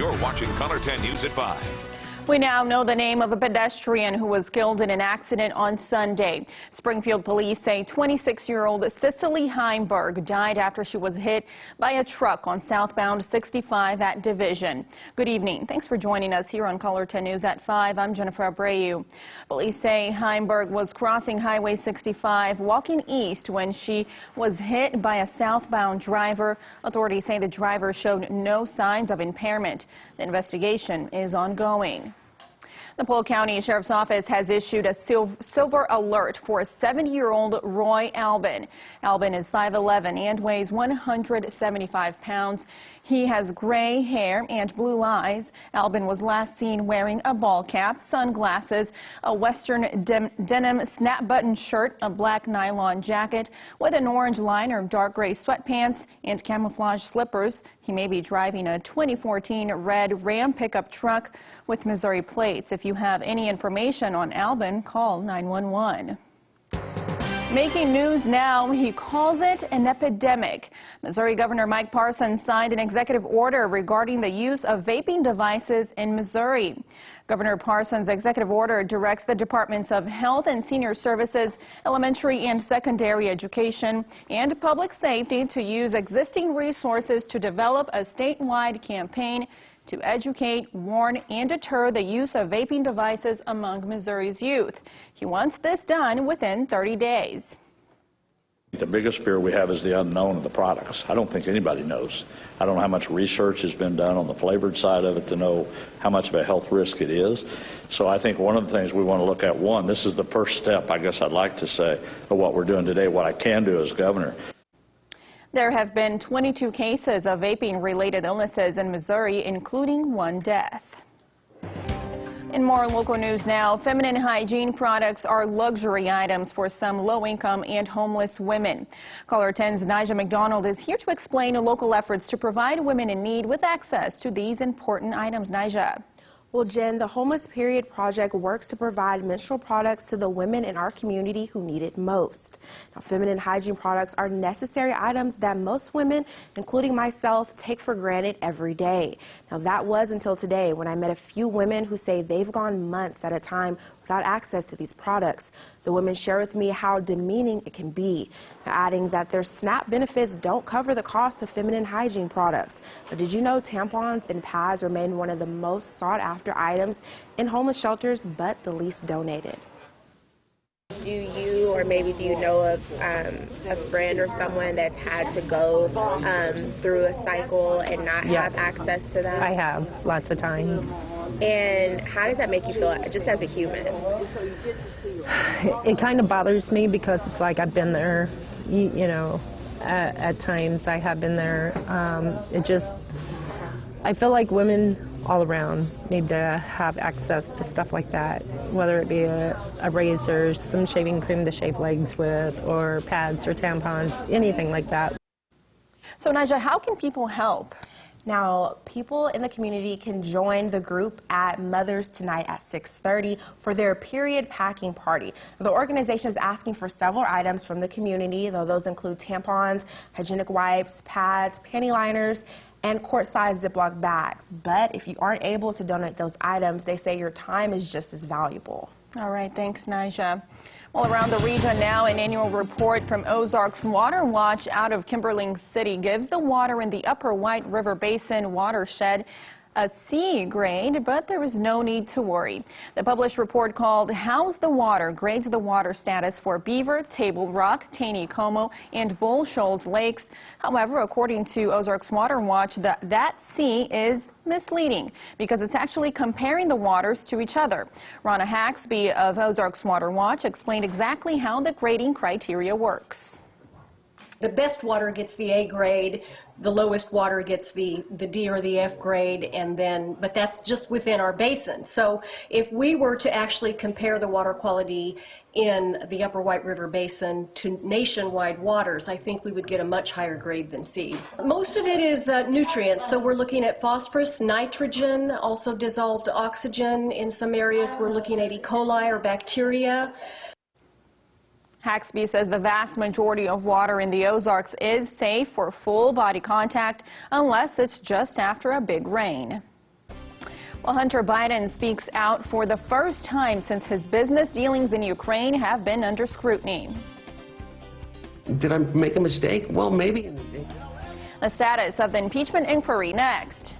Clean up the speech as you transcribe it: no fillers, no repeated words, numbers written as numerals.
You're watching KOLR 10 News at 5. We now know the name of a pedestrian who was killed in an accident on Sunday. Springfield police say 26-year-old Cicely Heimberg died after she was hit by a truck on southbound 65 at Division. Good evening. Thanks for joining us here on KOLR 10 News at 5. I'm Jennifer Abreu. Police say Heimberg was crossing Highway 65 walking east when she was hit by a southbound driver. Authorities say the driver showed no signs of impairment. The investigation is ongoing. The Polk County Sheriff's Office has issued a silver alert for 70-year-old Roy Albin. Albin is 5'11" and weighs 175 pounds. He has gray hair and blue eyes. Albin was last seen wearing a ball cap, sunglasses, a western denim snap-button shirt, a black nylon jacket with an orange liner, dark gray sweatpants, and camouflage slippers. He may be driving a 2014 red Ram pickup truck with Missouri plates. If you have any information on Albin, call 911. Making news now, he calls it an epidemic. Missouri Governor Mike Parsons signed an executive order regarding the use of vaping devices in Missouri. Governor Parsons' executive order directs the Departments of Health and Senior Services, Elementary and Secondary Education, and Public Safety to use existing resources to develop a statewide campaign to educate, warn, and deter the use of vaping devices among Missouri's youth. He wants this done within 30 days. The biggest fear we have is the unknown of the products. I don't think anybody knows. I don't know how much research has been done on the flavored side of it to know how much of a health risk it is. So I think one of the things we want to look at, one, this is the first step, I guess I'd like to say, of what we're doing today, what I can do as governor. There have been 22 cases of vaping-related illnesses in Missouri, including one death. In more local news now, feminine hygiene products are luxury items for some low-income and homeless women. KOLR 10's Nija McDonald is here to explain local efforts to provide women in need with access to these important items. Nija. Well, Jen, the Homeless Period Project works to provide menstrual products to the women in our community who need it most. Now, feminine hygiene products are necessary items that most women, including myself, take for granted every day. Now, that was until today when I met a few women who say they've gone months at a time without access to these products. The women share with me how demeaning it can be, adding that their SNAP benefits don't cover the cost of feminine hygiene products. But did you know tampons and pads remain one of the most sought-after items in homeless shelters, but the least donated? Do you, or maybe do you know of a friend or someone that's had to go through a cycle and not have access to them? I have, lots of times. And how does that make you feel, just as a human? It kind of bothers me because it's like I've been there, you know, at times I have been there. I feel like women all around need to have access to stuff like that, whether it be a razor, some shaving cream to shave legs with, or pads or tampons, anything like that. So, Nija, how can people help? Now, people in the community can join the group at Mothers Tonight at 6:30 for their period packing party. The organization is asking for several items from the community, though those include tampons, hygienic wipes, pads, panty liners, and quart-sized Ziploc bags. But if you aren't able to donate those items, they say your time is just as valuable. All right, thanks, Nija. Well, around the region now, an annual report from Ozarks Water Watch out of Kimberling City gives the water in the Upper White River Basin watershed a C grade, but there is no need to worry. The published report called How's the Water grades the water status for Beaver, Table Rock, Taney-Como, and Bull Shoals lakes. However, according to Ozarks Water Watch, that C is misleading because it's actually comparing the waters to each other. Ronna Haxby of Ozarks Water Watch explained exactly how the grading criteria works. The best water gets the A grade, the lowest water gets the D or the F grade, and then, but that's just within our basin. So if we were to actually compare the water quality in the Upper White River Basin to nationwide waters, I think we would get a much higher grade than C. Most of it is nutrients, so we're looking at phosphorus, nitrogen, also dissolved oxygen. In some areas we're looking at E. coli or bacteria. Haxby says the vast majority of water in the Ozarks is safe for full body contact unless it's just after a big rain. Well, Hunter Biden speaks out for the first time since his business dealings in Ukraine have been under scrutiny. Did I make a mistake? Well, maybe. The status of the impeachment inquiry next.